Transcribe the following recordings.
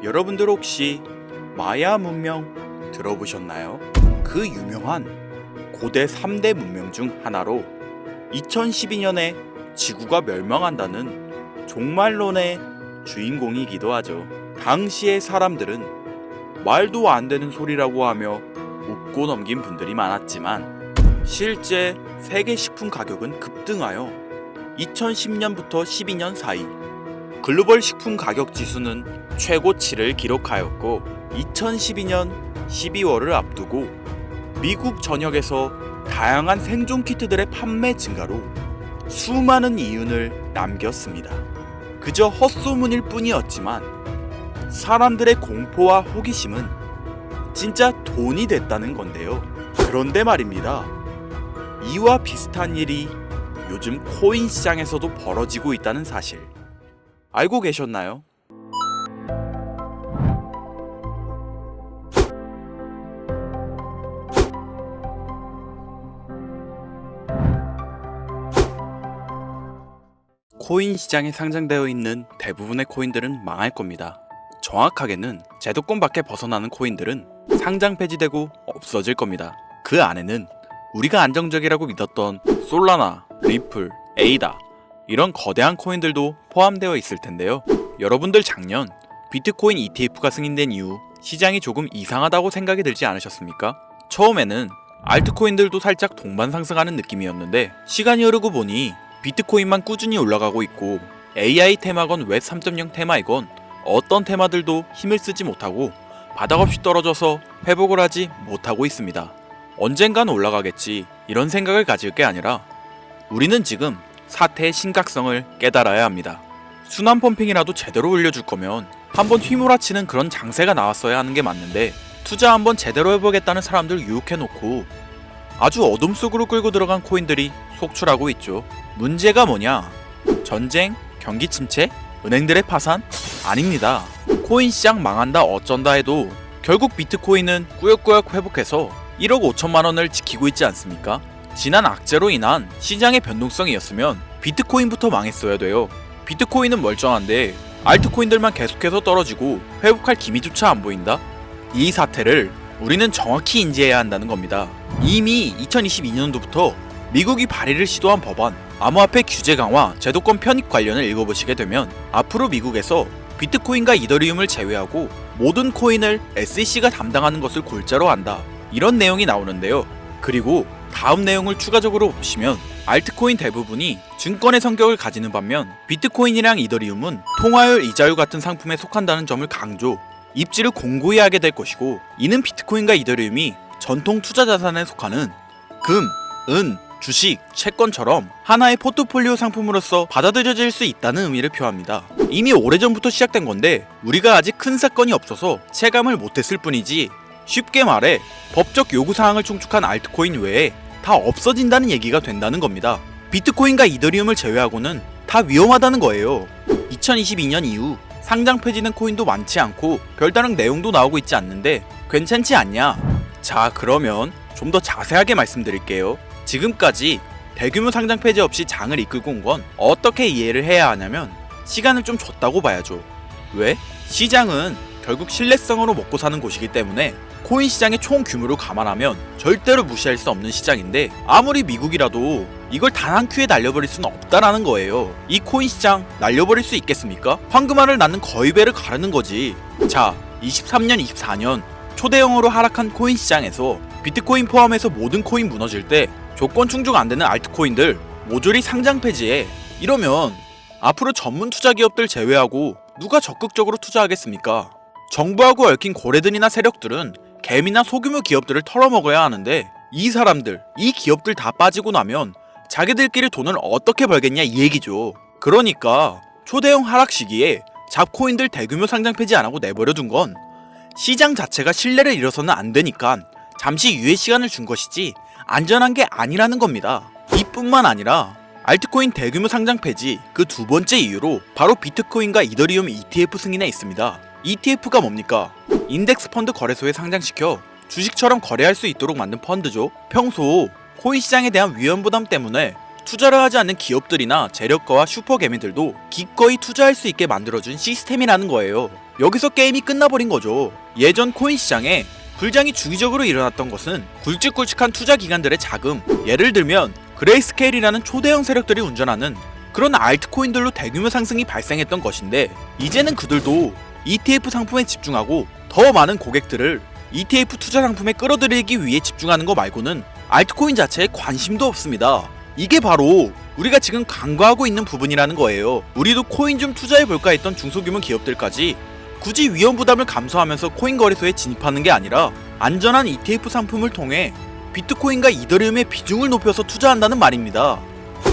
여러분들 혹시 마야 문명 들어보셨나요? 그 유명한 고대 3대 문명 중 하나로 2012년에 지구가 멸망한다는 종말론의 주인공이기도 하죠. 당시의 사람들은 말도 안 되는 소리라고 하며 웃고 넘긴 분들이 많았지만 실제 세계 식품 가격은 급등하여 2010년부터 12년 사이 글로벌 식품 가격 지수는 최고치를 기록하였고 2012년 12월을 앞두고 미국 전역에서 다양한 생존 키트들의 판매 증가로 수많은 이윤을 남겼습니다. 그저 헛소문일 뿐이었지만 사람들의 공포와 호기심은 진짜 돈이 됐다는 건데요. 그런데 말입니다. 이와 비슷한 일이 요즘 코인 시장에서도 벌어지고 있다는 사실 알고 계셨나요? 코인 시장에 상장되어 있는 대부분의 코인들은 망할 겁니다. 정확하게는 제도권 밖에 벗어나는 코인들은 상장 폐지되고 없어질 겁니다. 그 안에는 우리가 안정적이라고 믿었던 솔라나, 리플, 에이다 이런 거대한 코인들도 포함되어 있을 텐데요. 여러분들 작년 비트코인 ETF가 승인된 이후 시장이 조금 이상하다고 생각이 들지 않으셨습니까? 처음에는 알트코인들도 살짝 동반 상승하는 느낌이었는데 시간이 흐르고 보니 비트코인만 꾸준히 올라가고 있고 AI 테마건 웹 3.0 테마이건 어떤 테마들도 힘을 쓰지 못하고 바닥 없이 떨어져서 회복을 하지 못하고 있습니다. 언젠간 올라가겠지 이런 생각을 가질 게 아니라 우리는 지금 사태의 심각성을 깨달아야 합니다. 순환 펌핑이라도 제대로 올려줄 거면 한번 휘몰아치는 그런 장세가 나왔어야 하는 게 맞는데 투자 한번 제대로 해보겠다는 사람들 유혹해놓고 아주 어둠 속으로 끌고 들어간 코인들이 속출하고 있죠. 문제가 뭐냐? 전쟁? 경기 침체? 은행들의 파산? 아닙니다. 코인 시장 망한다 어쩐다 해도 결국 비트코인은 꾸역꾸역 회복해서 1억 5천만 원을 지키고 있지 않습니까? 지난 악재로 인한 시장의 변동성이었으면 비트코인부터 망했어야 돼요. 비트코인은 멀쩡한데 알트코인들만 계속해서 떨어지고 회복할 기미조차 안 보인다? 이 사태를 우리는 정확히 인지해야 한다는 겁니다. 이미 2022년도부터 미국이 발의를 시도한 법안 암호화폐 규제 강화 제도권 편입 관련을 읽어보시게 되면 앞으로 미국에서 비트코인과 이더리움을 제외하고 모든 코인을 SEC가 담당하는 것을 골자로 한다 이런 내용이 나오는데요. 그리고 다음 내용을 추가적으로 보시면 알트코인 대부분이 증권의 성격을 가지는 반면 비트코인이랑 이더리움은 통화율, 이자율 같은 상품에 속한다는 점을 강조, 입지를 공고히 하게 될 것이고 이는 비트코인과 이더리움이 전통 투자 자산에 속하는 금, 은, 주식, 채권처럼 하나의 포트폴리오 상품으로서 받아들여질 수 있다는 의미를 표합니다. 이미 오래전부터 시작된 건데 우리가 아직 큰 사건이 없어서 체감을 못했을 뿐이지 쉽게 말해 법적 요구사항을 충족한 알트코인 외에 다 없어진다는 얘기가 된다는 겁니다. 비트코인과 이더리움을 제외하고는 다 위험하다는 거예요. 2022년 이후 상장 폐지된 코인도 많지 않고 별다른 내용도 나오고 있지 않는데 괜찮지 않냐? 자, 그러면 좀 더 자세하게 말씀드릴게요. 지금까지 대규모 상장 폐지 없이 장을 이끌고 온 건 어떻게 이해를 해야 하냐면 시간을 좀 줬다고 봐야죠. 왜? 시장은 결국 신뢰성으로 먹고 사는 곳이기 때문에 코인 시장의 총 규모를 감안하면 절대로 무시할 수 없는 시장인데 아무리 미국이라도 이걸 단 한 큐에 날려버릴 수는 없다라는 거예요. 이 코인 시장 날려버릴 수 있겠습니까? 황금알을 낳는 거위배를 가르는 거지. 자, 23년, 24년 초대형으로 하락한 코인 시장에서 비트코인 포함해서 모든 코인 무너질 때 조건 충족 안 되는 알트코인들 모조리 상장 폐지해. 이러면 앞으로 전문 투자 기업들 제외하고 누가 적극적으로 투자하겠습니까? 정부하고 얽힌 고래들이나 세력들은 개미나 소규모 기업들을 털어먹어야 하는데 이 사람들, 이 기업들 다 빠지고 나면 자기들끼리 돈을 어떻게 벌겠냐 이 얘기죠. 그러니까 초대형 하락 시기에 잡코인들 대규모 상장 폐지 안 하고 내버려둔 건 시장 자체가 신뢰를 잃어서는 안 되니까 잠시 유예 시간을 준 것이지 안전한 게 아니라는 겁니다. 이뿐만 아니라 알트코인 대규모 상장 폐지 그 두 번째 이유로 바로 비트코인과 이더리움 ETF 승인에 있습니다. ETF가 뭡니까? 인덱스 펀드 거래소에 상장시켜 주식처럼 거래할 수 있도록 만든 펀드죠. 평소 코인 시장에 대한 위험 부담 때문에 투자를 하지 않는 기업들이나 재력가와 슈퍼개미들도 기꺼이 투자할 수 있게 만들어준 시스템이라는 거예요. 여기서 게임이 끝나버린 거죠. 예전 코인 시장에 불장이 주기적으로 일어났던 것은 굵직굵직한 투자 기관들의 자금, 예를 들면 그레이스케일이라는 초대형 세력들이 운전하는 그런 알트코인들로 대규모 상승이 발생했던 것인데, 이제는 그들도 ETF 상품에 집중하고 더 많은 고객들을 ETF 투자 상품에 끌어들이기 위해 집중하는 거 말고는 알트코인 자체에 관심도 없습니다. 이게 바로 우리가 지금 간과하고 있는 부분이라는 거예요. 우리도 코인 좀 투자해볼까 했던 중소규모 기업들까지 굳이 위험 부담을 감수하면서 코인 거래소에 진입하는 게 아니라 안전한 ETF 상품을 통해 비트코인과 이더리움의 비중을 높여서 투자한다는 말입니다.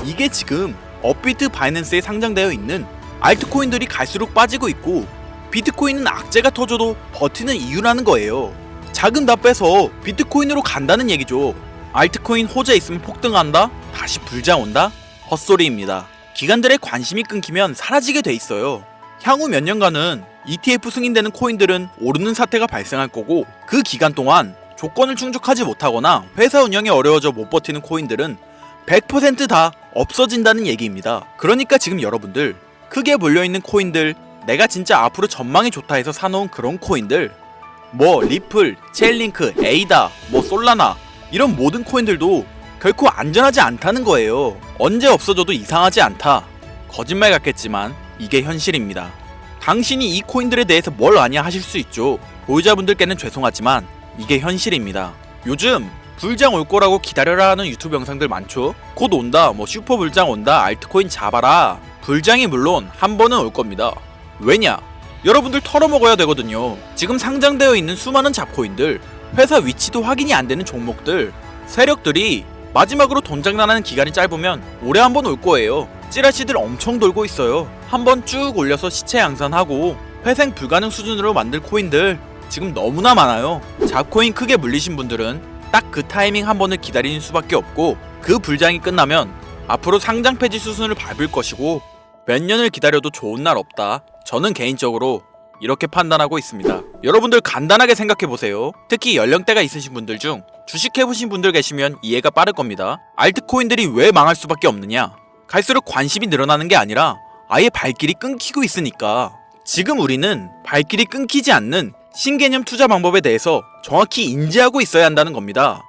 이게 지금 업비트 바이낸스에 상장되어 있는 알트코인들이 갈수록 빠지고 있고, 비트코인은 악재가 터져도 버티는 이유라는 거예요. 자금 다 빼서 비트코인으로 간다는 얘기죠. 알트코인 호재 있으면 폭등한다? 다시 불장 온다? 헛소리입니다. 기관들의 관심이 끊기면 사라지게 돼 있어요. 향후 몇 년간은 ETF 승인되는 코인들은 오르는 사태가 발생할 거고, 그 기간 동안 조건을 충족하지 못하거나 회사 운영이 어려워져 못 버티는 코인들은 100% 다 없어진다는 얘기입니다. 그러니까 지금 여러분들 크게 몰려있는 코인들, 내가 진짜 앞으로 전망이 좋다 해서 사놓은 그런 코인들, 뭐 리플, 체인링크, 에이다, 뭐 솔라나, 이런 모든 코인들도 결코 안전하지 않다는 거예요. 언제 없어져도 이상하지 않다. 거짓말 같겠지만 이게 현실입니다. 당신이 이 코인들에 대해서 뭘 아냐 하실 수 있죠. 보유자분들께는 죄송하지만 이게 현실입니다. 요즘 불장 올 거라고 기다려라 하는 유튜브 영상들 많죠. 곧 온다, 뭐 슈퍼 불장 온다, 알트코인 잡아라. 불장이 물론 한 번은 올 겁니다. 왜냐? 여러분들 털어먹어야 되거든요. 지금 상장되어 있는 수많은 잡코인들, 회사 위치도 확인이 안 되는 종목들, 세력들이 마지막으로 돈 장난하는 기간이 짧으면 올해 한 번 올 거예요. 찌라시들 엄청 돌고 있어요. 한번 쭉 올려서 시체 양산하고 회생 불가능 수준으로 만들 코인들 지금 너무나 많아요. 잡코인 크게 물리신 분들은 딱 그 타이밍 한 번을 기다리는 수밖에 없고, 그 불장이 끝나면 앞으로 상장 폐지 수순을 밟을 것이고 몇 년을 기다려도 좋은 날 없다. 저는 개인적으로 이렇게 판단하고 있습니다. 여러분들 간단하게 생각해보세요. 특히 연령대가 있으신 분들 중 주식해보신 분들 계시면 이해가 빠를 겁니다. 알트코인들이 왜 망할 수밖에 없느냐? 갈수록 관심이 늘어나는 게 아니라 아예 발길이 끊기고 있으니까. 지금 우리는 발길이 끊기지 않는 신개념 투자 방법에 대해서 정확히 인지하고 있어야 한다는 겁니다.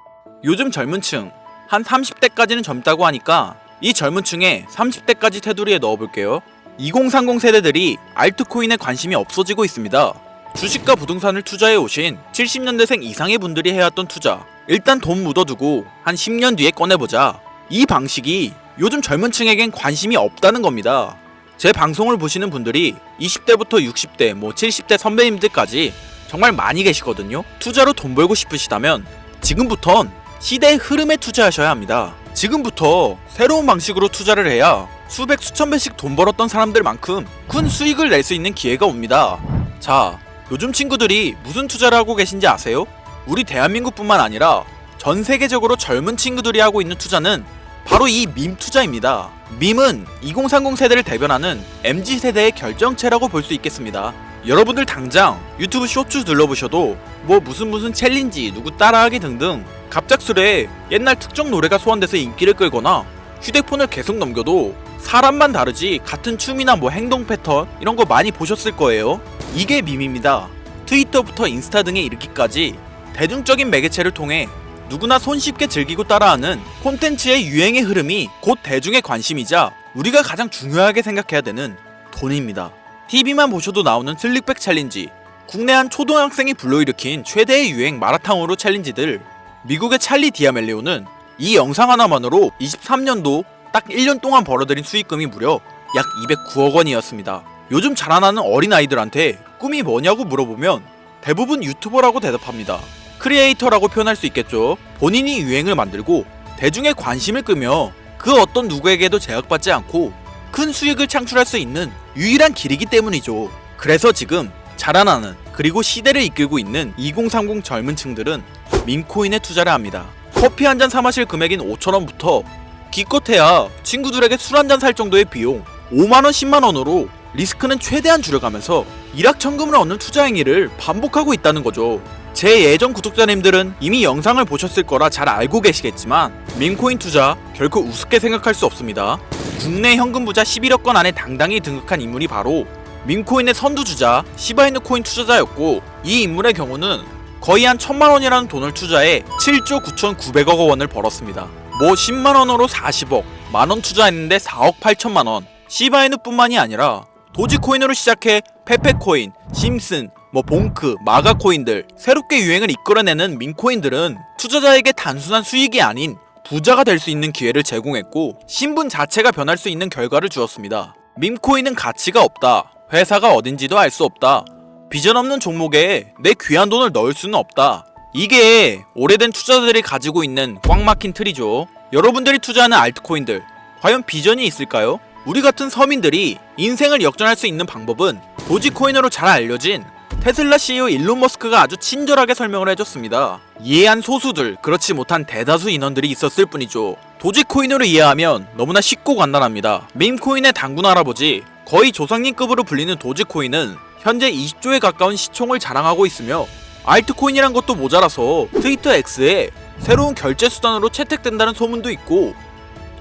요즘 젊은 층, 한 30대까지는 젊다고 하니까 이 젊은 층에 30대까지 테두리에 넣어볼게요. 2030 세대들이 알트코인에 관심이 없어지고 있습니다. 주식과 부동산을 투자해 오신 70년대생 이상의 분들이 해왔던 투자, 일단 돈 묻어두고 한 10년 뒤에 꺼내보자. 이 방식이 요즘 젊은 층에겐 관심이 없다는 겁니다. 제 방송을 보시는 분들이 20대부터 60대, 뭐 70대 선배님들까지 정말 많이 계시거든요. 투자로 돈 벌고 싶으시다면 지금부턴 시대의 흐름에 투자하셔야 합니다. 지금부터 새로운 방식으로 투자를 해야 수백 수천 배씩 돈 벌었던 사람들만큼 큰 수익을 낼 수 있는 기회가 옵니다. 자, 요즘 친구들이 무슨 투자를 하고 계신지 아세요? 우리 대한민국뿐만 아니라 전 세계적으로 젊은 친구들이 하고 있는 투자는 바로 이 밈 투자입니다. 밈은 2030 세대를 대변하는 MZ세대의 결정체라고 볼 수 있겠습니다. 여러분들 당장 유튜브 쇼츠 둘러보셔도 뭐 무슨 챌린지, 누구 따라하기 등등 갑작스레 옛날 특정 노래가 소환돼서 인기를 끌거나 휴대폰을 계속 넘겨도 사람만 다르지 같은 춤이나 뭐 행동 패턴 이런 거 많이 보셨을 거예요. 이게 밈입니다. 트위터부터 인스타 등에 이르기까지 대중적인 매개체를 통해 누구나 손쉽게 즐기고 따라하는 콘텐츠의 유행의 흐름이 곧 대중의 관심이자 우리가 가장 중요하게 생각해야 되는 돈입니다. TV만 보셔도 나오는 슬릭백 챌린지, 국내 한 초등학생이 불러일으킨 최대의 유행 마라탕으로 챌린지들, 미국의 찰리 디아멜리오는 이 영상 하나만으로 23년도 딱 1년 동안 벌어들인 수익금이 무려 약 209억 원이었습니다. 요즘 자라나는 어린아이들한테 꿈이 뭐냐고 물어보면 대부분 유튜버라고 대답합니다. 크리에이터라고 표현할 수 있겠죠. 본인이 유행을 만들고 대중의 관심을 끄며 그 어떤 누구에게도 제약받지 않고 큰 수익을 창출할 수 있는 유일한 길이기 때문이죠. 그래서 지금 자라나는 그리고 시대를 이끌고 있는 2030 젊은 층들은 밈코인에 투자를 합니다. 커피 한 잔 사 마실 금액인 5,000원부터 기껏해야 친구들에게 술 한 잔 살 정도의 비용 5만원 10만원으로 리스크는 최대한 줄여가면서 일확천금을 얻는 투자 행위를 반복하고 있다는 거죠. 제 예전 구독자님들은 이미 영상을 보셨을 거라 잘 알고 계시겠지만 밈코인 투자 결코 우습게 생각할 수 없습니다. 국내 현금 부자 11억 건 안에 당당히 등극한 인물이 바로 밈코인의 선두주자 시바이누 코인 투자자였고, 이 인물의 경우는 거의 한 1000만원이라는 돈을 투자해 7조 9,900억 원을 벌었습니다. 뭐 10만원으로 40억, 만원 투자했는데 4억 8천만원. 시바이누뿐만이 아니라 도지코인으로 시작해 페페코인, 심슨, 봉크, 마가 코인들, 새롭게 유행을 이끌어내는 밈코인들은 투자자에게 단순한 수익이 아닌 부자가 될 수 있는 기회를 제공했고, 신분 자체가 변할 수 있는 결과를 주었습니다. 밈코인은 가치가 없다, 회사가 어딘지도 알 수 없다, 비전 없는 종목에 내 귀한 돈을 넣을 수는 없다. 이게 오래된 투자자들이 가지고 있는 꽉 막힌 틀이죠. 여러분들이 투자하는 알트코인들, 과연 비전이 있을까요? 우리 같은 서민들이 인생을 역전할 수 있는 방법은 도지코인으로 잘 알려진 테슬라 CEO 일론 머스크가 아주 친절하게 설명을 해줬습니다. 이해한 소수들, 그렇지 못한 대다수 인원들이 있었을 뿐이죠. 도지코인으로 이해하면 너무나 쉽고 간단합니다. 밈코인의 당군 할아버지, 거의 조상님급으로 불리는 도지코인은 현재 20조에 가까운 시총을 자랑하고 있으며, 알트코인이란 것도 모자라서 트위터 X에 새로운 결제 수단으로 채택된다는 소문도 있고,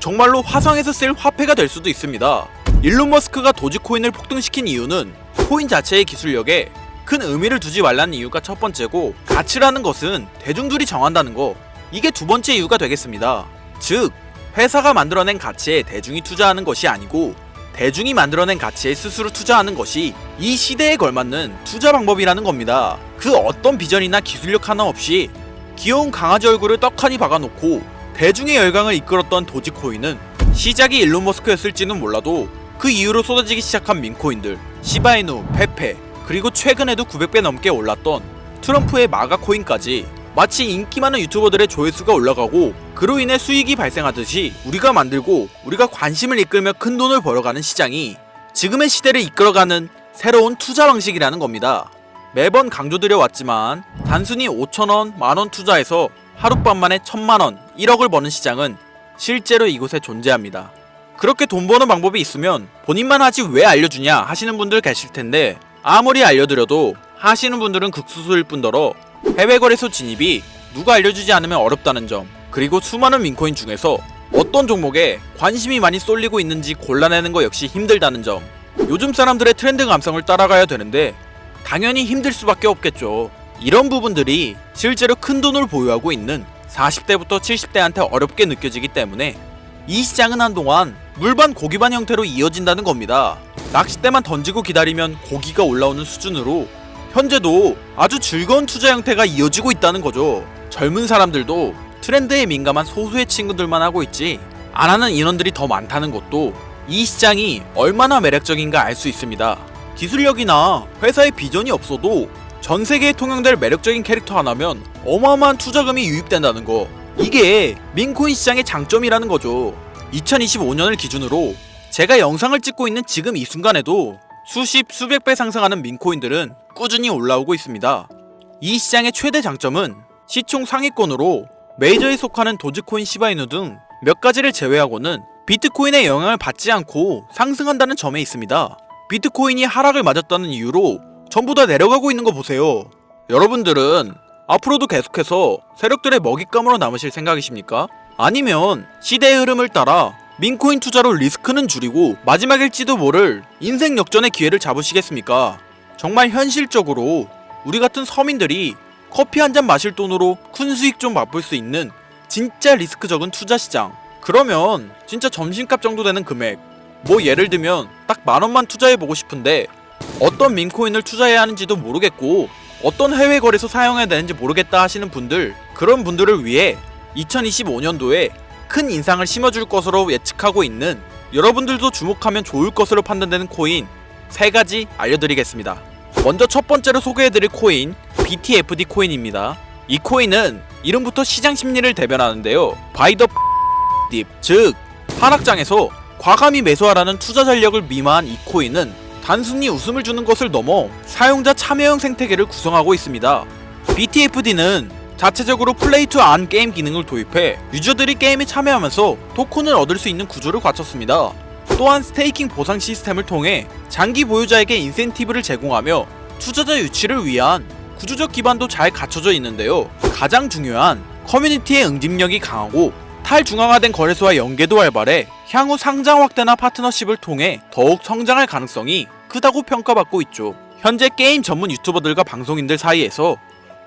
정말로 화성에서 쓸 화폐가 될 수도 있습니다. 일론 머스크가 도지코인을 폭등시킨 이유는 코인 자체의 기술력에 큰 의미를 두지 말라는 이유가 첫 번째고, 가치라는 것은 대중들이 정한다는 거, 이게 두 번째 이유가 되겠습니다. 즉, 회사가 만들어낸 가치에 대중이 투자하는 것이 아니고 대중이 만들어낸 가치에 스스로 투자하는 것이 이 시대에 걸맞는 투자 방법이라는 겁니다. 그 어떤 비전이나 기술력 하나 없이 귀여운 강아지 얼굴을 떡하니 박아놓고 대중의 열광을 이끌었던 도지코인은 시작이 일론 머스크였을지는 몰라도 그 이후로 쏟아지기 시작한 밈코인들, 시바이누, 페페, 그리고 최근에도 900배 넘게 올랐던 트럼프의 마가 코인까지 마치 인기 많은 유튜버들의 조회수가 올라가고 그로 인해 수익이 발생하듯이 우리가 만들고 우리가 관심을 이끌며 큰 돈을 벌어가는 시장이 지금의 시대를 이끌어가는 새로운 투자 방식이라는 겁니다. 매번 강조드려 왔지만 단순히 5천원, 만원 투자해서 하룻밤 만에 1000만원, 1억을 버는 시장은 실제로 이곳에 존재합니다. 그렇게 돈 버는 방법이 있으면 본인만 하지 왜 알려주냐 하시는 분들 계실 텐데, 아무리 알려드려도 하시는 분들은 극소수일 뿐더러 해외 거래소 진입이 누가 알려주지 않으면 어렵다는 점, 그리고 수많은 밈코인 중에서 어떤 종목에 관심이 많이 쏠리고 있는지 골라내는 거 역시 힘들다는 점, 요즘 사람들의 트렌드 감성을 따라가야 되는데 당연히 힘들 수밖에 없겠죠. 이런 부분들이 실제로 큰 돈을 보유하고 있는 40대부터 70대한테 어렵게 느껴지기 때문에 이 시장은 한동안 물반 고기반 형태로 이어진다는 겁니다. 낚싯대만 던지고 기다리면 고기가 올라오는 수준으로 현재도 아주 즐거운 투자 형태가 이어지고 있다는 거죠. 젊은 사람들도 트렌드에 민감한 소수의 친구들만 하고 있지 안 하는 인원들이 더 많다는 것도 이 시장이 얼마나 매력적인가 알 수 있습니다. 기술력이나 회사의 비전이 없어도 전 세계에 통용될 매력적인 캐릭터 하나면 어마어마한 투자금이 유입된다는 거, 이게 밈코인 시장의 장점이라는 거죠. 2025년을 기준으로 제가 영상을 찍고 있는 지금 이 순간에도 수십 수백 배 상승하는 밈코인들은 꾸준히 올라오고 있습니다. 이 시장의 최대 장점은 시총 상위권으로 메이저에 속하는 도지코인, 시바이누 등 몇 가지를 제외하고는 비트코인의 영향을 받지 않고 상승한다는 점에 있습니다. 비트코인이 하락을 맞았다는 이유로 전부 다 내려가고 있는 거 보세요. 여러분들은 앞으로도 계속해서 세력들의 먹잇감으로 남으실 생각이십니까? 아니면 시대의 흐름을 따라 밈코인 투자로 리스크는 줄이고 마지막일지도 모를 인생 역전의 기회를 잡으시겠습니까? 정말 현실적으로 우리 같은 서민들이 커피 한 잔 마실 돈으로 큰 수익 좀 맛볼 수 있는 진짜 리스크 적은 투자 시장, 그러면 진짜 점심값 정도 되는 금액, 뭐 예를 들면 딱 만원만 투자해보고 싶은데 어떤 밈코인을 투자해야 하는지도 모르겠고 어떤 해외 거래소 사용해야 되는지 모르겠다 하시는 분들, 그런 분들을 위해 2025년도에 큰 인상을 심어줄 것으로 예측하고 있는, 여러분들도 주목하면 좋을 것으로 판단되는 코인 3가지 알려드리겠습니다. 먼저 첫 번째로 소개해드릴 코인, BTFD 코인입니다. 이 코인은 이름부터 시장 심리를 대변하는데요. 바이 더 딥, 즉 하락장에서 과감히 매수하라는 투자 전략을 미마한 이 코인은 단순히 웃음을 주는 것을 넘어 사용자 참여형 생태계를 구성하고 있습니다. BTFD는 자체적으로 플레이 투 안 게임 기능을 도입해 유저들이 게임에 참여하면서 토큰을 얻을 수 있는 구조를 갖췄습니다. 또한 스테이킹 보상 시스템을 통해 장기 보유자에게 인센티브를 제공하며 투자자 유치를 위한 구조적 기반도 잘 갖춰져 있는데요. 가장 중요한 커뮤니티의 응집력이 강하고 탈중앙화된 거래소와 연계도 활발해 향후 상장 확대나 파트너십을 통해 더욱 성장할 가능성이 크다고 평가받고 있죠. 현재 게임 전문 유튜버들과 방송인들 사이에서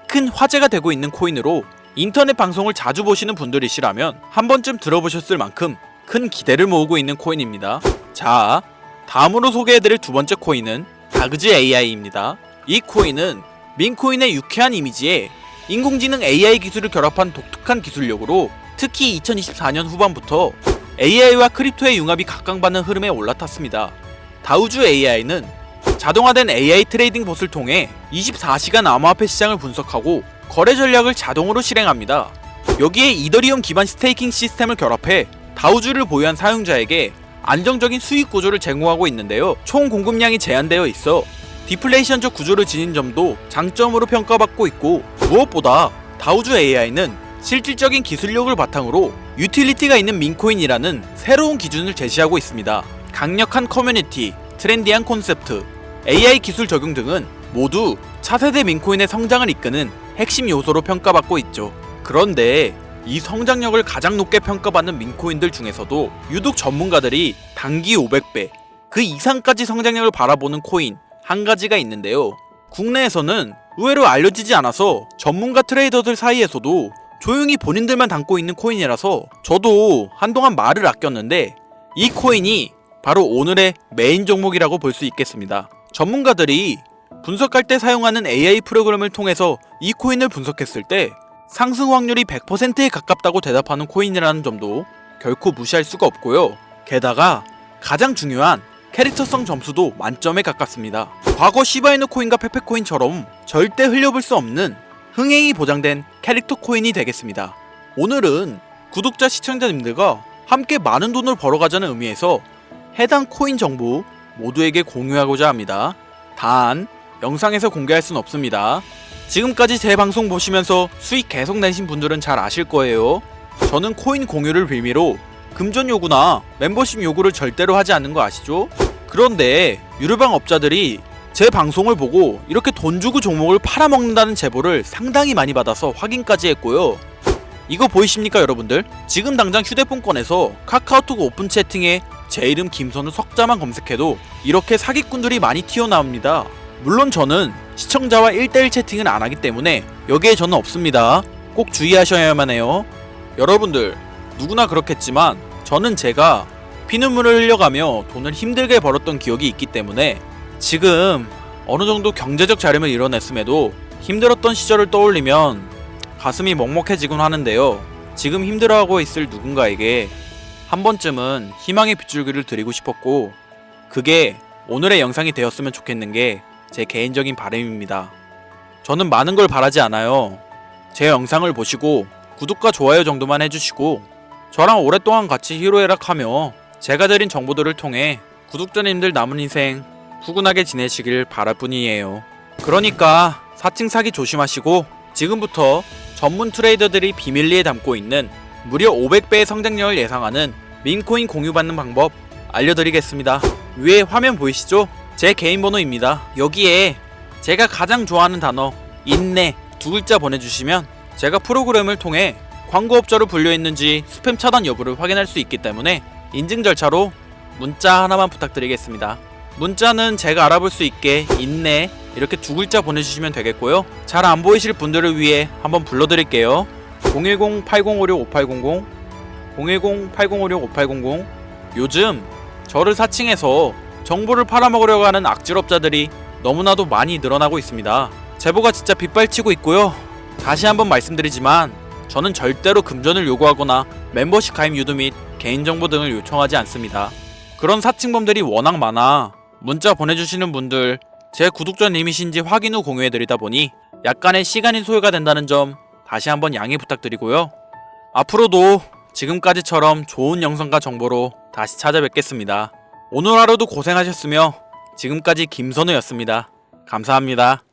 큰 화제가 되고 있는 코인으로 인터넷 방송을 자주 보시는 분들이시라면 한 번쯤 들어보셨을 만큼 큰 기대를 모으고 있는 코인입니다. 자, 다음으로 소개해드릴 두 번째 코인은 다그즈 AI입니다. 이 코인은 민코인의 유쾌한 이미지에 인공지능 AI 기술을 결합한 독특한 기술력으로 특히 2024년 후반부터 AI와 크립토의 융합이 각광받는 흐름에 올라탔습니다. 다우즈 AI는 자동화된 AI 트레이딩 봇을 통해 24시간 암호화폐 시장을 분석하고 거래 전략을 자동으로 실행합니다. 여기에 이더리움 기반 스테이킹 시스템을 결합해 다우즈를 보유한 사용자에게 안정적인 수익 구조를 제공하고 있는데요. 총 공급량이 제한되어 있어 디플레이션적 구조를 지닌 점도 장점으로 평가받고 있고, 무엇보다 다우즈 AI는 실질적인 기술력을 바탕으로 유틸리티가 있는 민코인이라는 새로운 기준을 제시하고 있습니다. 강력한 커뮤니티, 트렌디한 콘셉트, AI 기술 적용 등은 모두 차세대 민코인의 성장을 이끄는 핵심 요소로 평가받고 있죠. 그런데 이 성장력을 가장 높게 평가받는 민코인들 중에서도 유독 전문가들이 단기 500배, 그 이상까지 성장력을 바라보는 코인 한 가지가 있는데요. 국내에서는 의외로 알려지지 않아서 전문가 트레이더들 사이에서도 조용히 본인들만 담고 있는 코인이라서 저도 한동안 말을 아꼈는데, 이 코인이 바로 오늘의 메인 종목이라고 볼 수 있겠습니다. 전문가들이 분석할 때 사용하는 AI 프로그램을 통해서 이 코인을 분석했을 때 상승 확률이 100%에 가깝다고 대답하는 코인이라는 점도 결코 무시할 수가 없고요. 게다가 가장 중요한 캐릭터성 점수도 만점에 가깝습니다. 과거 시바이누 코인과 페페코인처럼 절대 흘려볼 수 없는 흥행이 보장된 캐릭터 코인이 되겠습니다. 오늘은 구독자 시청자님들과 함께 많은 돈을 벌어가자는 의미에서 해당 코인 정보 모두에게 공유하고자 합니다. 단 영상에서 공개할 순 없습니다. 지금까지 제 방송 보시면서 수익 계속 내신 분들은 잘 아실 거예요. 저는 코인 공유를 빌미로 금전 요구나 멤버십 요구를 절대로 하지 않는 거 아시죠? 그런데 유료방 업자들이 제 방송을 보고 이렇게 돈 주고 종목을 팔아먹는다는 제보를 상당히 많이 받아서 확인까지 했고요. 이거 보이십니까 여러분들? 지금 당장 휴대폰 꺼내서 카카오톡 오픈 채팅에 제 이름 김선우 석자만 검색해도 이렇게 사기꾼들이 많이 튀어나옵니다. 물론 저는 시청자와 1대1 채팅을 안 하기 때문에 여기에 저는 없습니다. 꼭 주의하셔야만 해요. 여러분들 누구나 그렇겠지만 저는 제가 피눈물을 흘려가며 돈을 힘들게 벌었던 기억이 있기 때문에 지금 어느정도 경제적 자립을 이뤄냈음에도 힘들었던 시절을 떠올리면 가슴이 먹먹해지곤 하는데요. 지금 힘들어하고 있을 누군가에게 한 번쯤은 희망의 빗줄기를 드리고 싶었고, 그게 오늘의 영상이 되었으면 좋겠는 게 제 개인적인 바람입니다. 저는 많은 걸 바라지 않아요. 제 영상을 보시고 구독과 좋아요 정도만 해주시고 저랑 오랫동안 같이 희로애락하며 제가 드린 정보들을 통해 구독자님들 남은 인생 후끈하게 지내시길 바랄 뿐이에요. 그러니까 사칭 사기 조심하시고 지금부터 전문 트레이더들이 비밀리에 담고 있는 무려 500배의 성장력을 예상하는 민코인 공유받는 방법 알려드리겠습니다. 위에 화면 보이시죠? 제 개인 번호입니다. 여기에 제가 가장 좋아하는 단어 인내 두 글자 보내주시면 제가 프로그램을 통해 광고업자로 분류했는지 스팸 차단 여부를 확인할 수 있기 때문에 인증 절차로 문자 하나만 부탁드리겠습니다. 문자는 제가 알아볼 수 있게 인내 이렇게 두 글자 보내주시면 되겠고요. 잘 안 보이실 분들을 위해 한번 불러드릴게요. 010-8056-5800 010-8056-5800. 요즘 저를 사칭해서 정보를 팔아먹으려고 하는 악질업자들이 너무나도 많이 늘어나고 있습니다. 제보가 진짜 빗발치고 있고요. 다시 한번 말씀드리지만 저는 절대로 금전을 요구하거나 멤버십 가입 유도 및 개인정보 등을 요청하지 않습니다. 그런 사칭범들이 워낙 많아 문자 보내주시는 분들 제 구독자님이신지 확인 후 공유해드리다 보니 약간의 시간이 소요가 된다는 점 다시 한번 양해 부탁드리고요. 앞으로도 지금까지처럼 좋은 영상과 정보로 다시 찾아뵙겠습니다. 오늘 하루도 고생하셨으며 지금까지 김선우였습니다. 감사합니다.